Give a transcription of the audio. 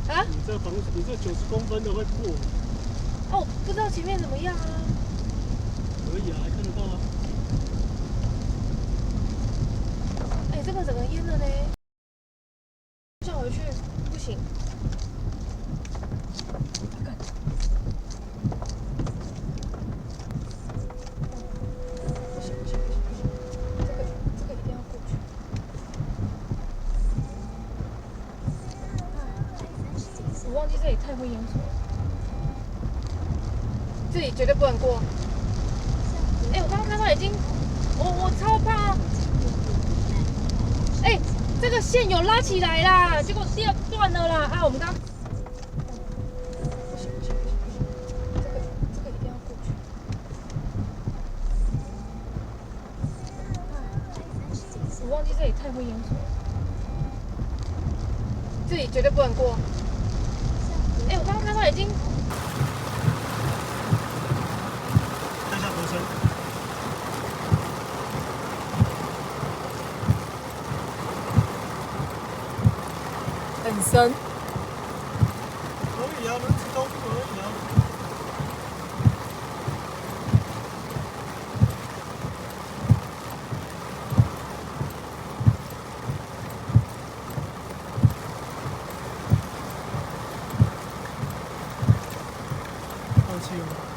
啊？你这90公分的会破？哦，不知道前面怎么样啊？可以啊，还看得到啊。哎，这个整个淹了呢。想回去不行。不行不行不行不行，这个一定要过去。我忘记这里太会淹水了，这里绝对不能过。哎，我刚刚看到已经，我超怕。哎，这个线有拉起来啦，结果第二断了啦啊！我们刚。不行不行不行不行，这个一定要过去。我忘记这里太会淹水了，这里绝对不能过。哎，我刚刚看到已经。看一下头身。很深。可以啊，轮子都可以啊。放弃了吗？